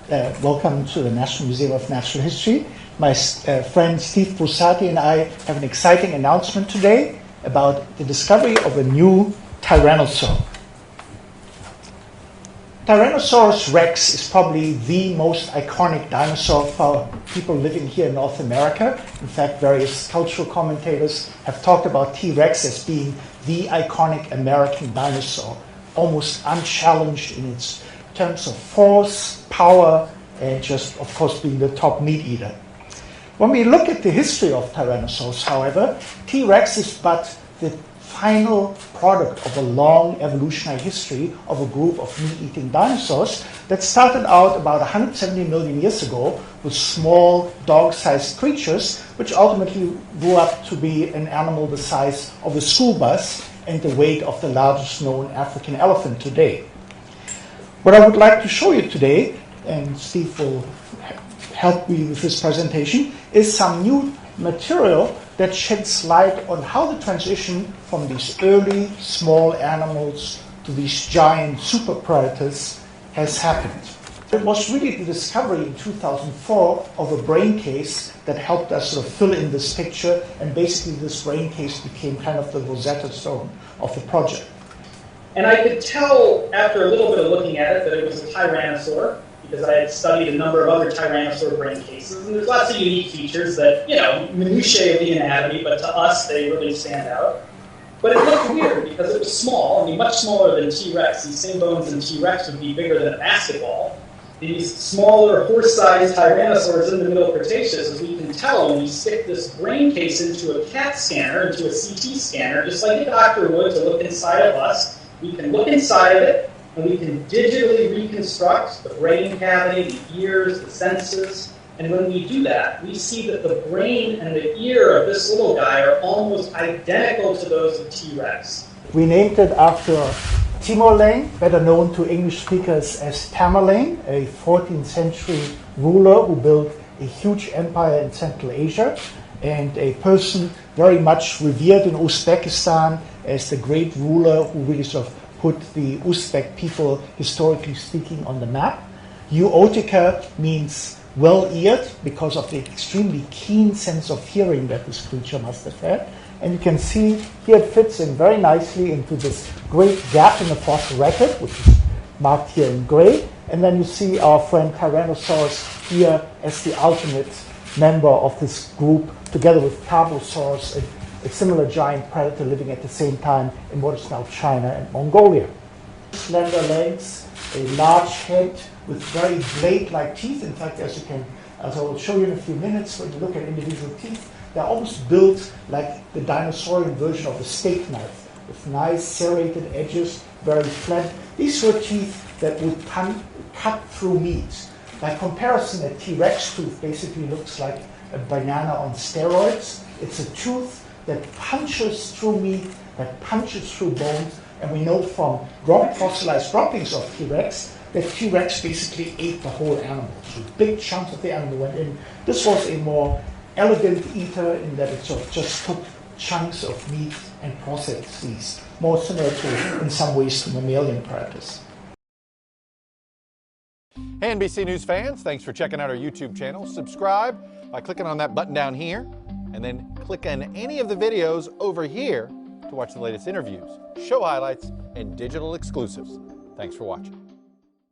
Welcome to the National Museum of Natural History. My friend Steve Brusati and I have an exciting announcement today about the discovery of a new tyrannosaur. Tyrannosaurus Rex is probably the most iconic dinosaur for people living here in North America. In fact, various cultural commentators have talked about T-Rex as being the iconic American dinosaur, almost unchallenged in its terms of force, power, and just, of course, being the top meat eater. When we look at the history of Tyrannosaurus, however, T-Rex is but the final product of a long evolutionary history of a group of meat-eating dinosaurs that started out about 170 million years ago with small dog-sized creatures, which ultimately grew up to be an animal the size of a school bus and the weight of the largest known African elephant today. What I would like to show you today, and Steve will help me with this presentation, is some new material that sheds light on how the transition from these early small animals to these giant super predators has happened. It was really the discovery in 2004 of a brain case that helped us sort of fill in this picture, and basically this brain case became kind of the Rosetta Stone of the project. And I could tell after a little bit of looking at it that it was a tyrannosaur, because I had studied a number of other tyrannosaur brain cases, and there's lots of unique features that, minutiae of the anatomy, but to us they really stand out. But it looked weird because it was small, much smaller than T-Rex. These same bones in T-Rex would be bigger than a basketball. These smaller horse-sized tyrannosaurs in the Middle Cretaceous, as we can tell when we stick this brain case into a CAT scanner, into a CT scanner, just like a doctor would to look inside of us, we can look inside of it, and we can digitally reconstruct the brain cavity, the ears, the senses. And when we do that, we see that the brain and the ear of this little guy are almost identical to those of T-Rex. We named it after Tamerlane, better known to English speakers as Tamerlane, a 14th century ruler who built a huge empire in Central Asia, and a person very much revered in Uzbekistan as the great ruler who really sort of put the Uzbek people, historically speaking, on the map. Euotica means well-eared because of the extremely keen sense of hearing that this creature must have had. And you can see here it fits in very nicely into this great gap in the fossil record, which is marked here in gray. And then you see our friend Tyrannosaurus here as the ultimate member of this group, together with Tarbosaurus, a similar giant predator living at the same time in what is now China and Mongolia. Slender legs, a large head with very blade-like teeth. In fact, as I will show you in a few minutes, when you look at individual teeth, they're almost built like the dinosaurian version of a steak knife, with nice serrated edges, very flat. These were teeth that would cut through meat. By comparison, a T-Rex tooth basically looks like a banana on steroids. It's a tooth that punches through meat, that punches through bones, and we know from fossilized droppings of T-Rex that T-Rex basically ate the whole animal. So big chunks of the animal went in. This was a more elegant eater in that it sort of just took chunks of meat and processed these, more similar to, in some ways, to mammalian predators. Hey NBC News fans, thanks for checking out our YouTube channel. Subscribe by clicking on that button down here, and then click on any of the videos over here to watch the latest interviews, show highlights, and digital exclusives. Thanks for watching.